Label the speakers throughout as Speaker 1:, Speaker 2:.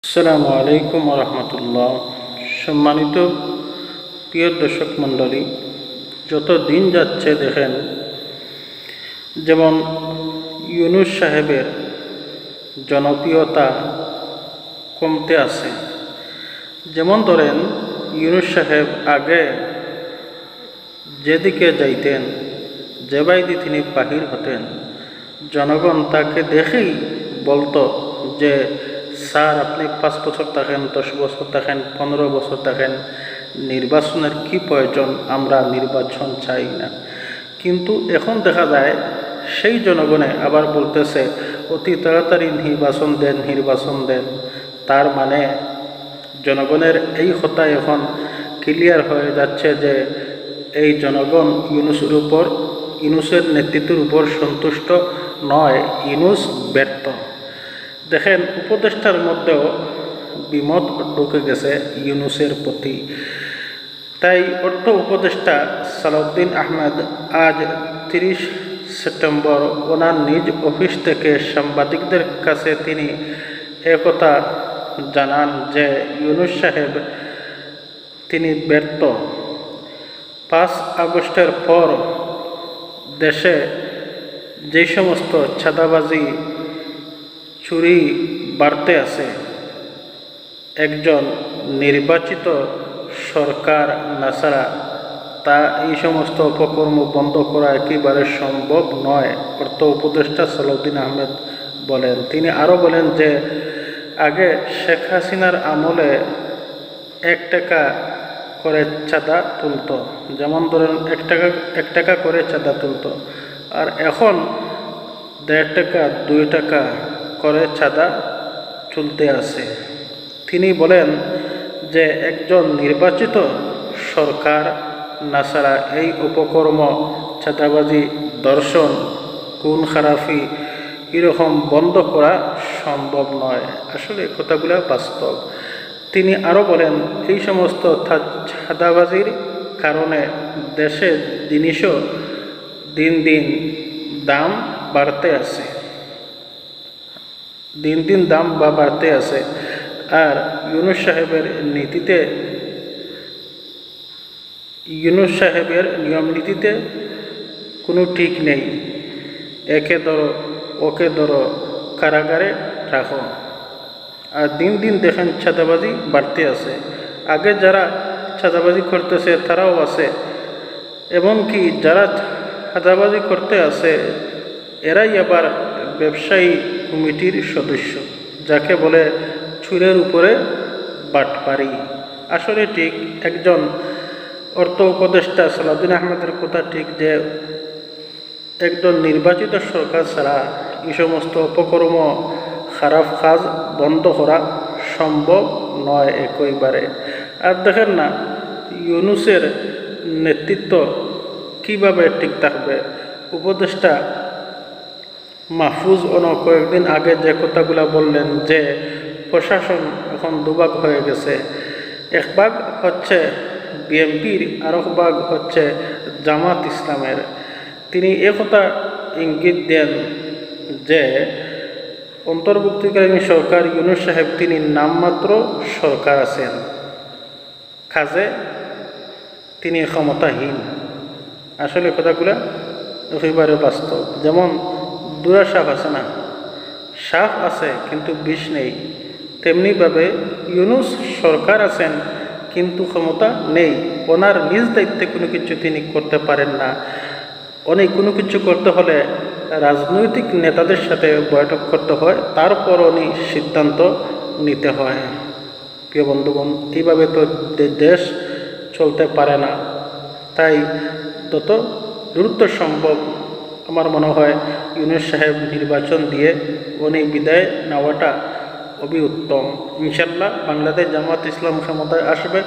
Speaker 1: আসসালামু আলাইকুম রহমতুল্লাহ। সম্মানিত প্রিয় দর্শক মণ্ডলী, যত দিন যাচ্ছে দেখেন যেমন ইউনূস সাহেবের জনপ্রিয়তা কমতে আছে। যেমন ধরেন ইউনূস সাহেব আগে যেদিকে যাইতেন, যে বাইদি তিনি বাহির হতেন, জনগণ তাকে দেখেই বলতো যে স্যার আপনি 5 বছর থাকেন, 10 বছর থাকেন, 15 বছর থাকেন, নির্বাচনের কি প্রয়োজন, আমরা নির্বাচন চাই না। কিন্তু এখন দেখা যায় সেই জনগণে আবার বলতেছে অতি তাড়াতাড়ি নির্বাচন দেন। তার মানে জনগণের এই কথা এখন ক্লিয়ার হয়ে যাচ্ছে যে এই জনগণ ইউনূসের নেতৃত্বের উপর সন্তুষ্ট নয়, ইউনূস ব্যর্থ। দেখেন উপদেষ্টার মধ্যেও বিমত ঢুকে গেছে ইউনূসের প্রতি। তাই অর্থ উপদেষ্টা সালাউদ্দিন আহমেদ আজ 30 সেপ্টেম্বর ওনার নিজ অফিস থেকে সাংবাদিকদের কাছে তিনি একথা জানান যে ইউনূস সাহেব তিনি ব্যর্থ। 5 আগস্টের পর দেশে যে সমস্ত চাঁদাবাজি চুরি বাড়তে আছে, একজন নির্বাচিত সরকার না ছাড়া তা এই সমস্ত অপকর্ম বন্ধ করা একেবারে সম্ভব নয়, অর্থ উপদেষ্টা সালাউদ্দিন আহমেদ বলেন। তিনি আরও বলেন যে আগে শেখ হাসিনার আমলে 1 টাকা করে চাঁদা তুলত, যেমন ধরেন 1 টাকা করে চাঁদা তুলত, আর এখন 1.5 টাকা 2 টাকা করে চাঁদা চলতে আছে। তিনি বলেন যে একজন নির্বাচিত সরকার না ছাড়া এই উপকর্ম, চাঁদাবাজি, ধর্ষণ, খুন খারাপি এরকম বন্ধ করা সম্ভব নয়। আসলে কথাগুলো বাস্তব। তিনি আরও বলেন এই সমস্ত চাঁদাবাজির কারণে দেশে জিনিসও দিন দিন দাম বাড়তে আছে, আর ইউনূস সাহেবের নিয়ম নীতিতে কোনো ঠিক নেই। একে ধরো ওকে ধরো, কারাগারে রাখো, আর দিন দিন দেখেন চাঁদাবাজি বাড়তে আছে। আগে যারা চাঁদাবাজি করতেছে তারাও আছে, এমনকি যারা চাঁদাবাজি করতে আছে এরাই আবার ব্যবসায়ী কমিটির সদস্য, যাকে বলে চুরের উপরে বাটপারি। আসলে ঠিক একজন অর্থ উপদেষ্টা সালাউদ্দিন আহমেদের কথা ঠিক যে একজন নির্বাচিত সরকার ছাড়া এই সমস্ত অপকর্ম, খারাপ কাজ বন্ধ করা সম্ভব নয় একেবারে। আর দেখেন না ইউনূসের নেতৃত্ব কিভাবে ঠিক থাকবে। উপদেষ্টা মাহফুজ কয়েকদিন আগে যে কথাগুলো বললেন যে প্রশাসন এখন দুভাগ হয়ে গেছে, এক ভাগ হচ্ছে বিএনপির, আর এক ভাগ হচ্ছে জামাত ইসলামের। তিনি একথা ইঙ্গিত দেন যে অন্তর্বর্তীকালীন সরকার ইউনূস সাহেব তিনি নামমাত্র সরকার আছেন, কাজে তিনি ক্ষমতাহীন। আসলে কথাগুলো একেবারে বাস্তব। যেমন দুরা সাপ আছে না, সাপ আছে কিন্তু বিষ নেই, তেমনিভাবে ইউনূস সরকার আছেন কিন্তু ক্ষমতা নেই। ওনার নিজ দায়িত্বে কোনো কিছু তিনি করতে পারেন না। কোনো কিছু করতে হলে রাজনৈতিক নেতাদের সাথে বৈঠক করতে হয়, তারপর উনি সিদ্ধান্ত নিতে হয়। প্রিয় বন্ধুগণ, এইভাবে তো দেশ চলতে পারে না। তাই যত দ্রুত সম্ভব আমার মনে হয় ইউনূস সাহেব নির্বাচন দিয়ে উনি বিদায় নেওয়াটা খুবই উত্তম। ইনশাল্লাহ বাংলাদেশ জামাত ইসলাম ক্ষমতায় আসবে,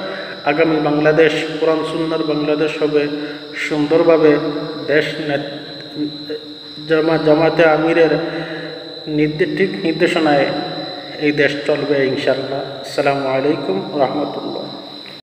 Speaker 1: আগামী বাংলাদেশ কোরআন সুন্নাহর বাংলাদেশ হবে, সুন্দরভাবে দেশ জামাতে আমিরের ঠিক নির্দেশনায় এই দেশ চলবে ইনশাল্লাহ। আসসালামু আলাইকুম রহমতুল্লাহ।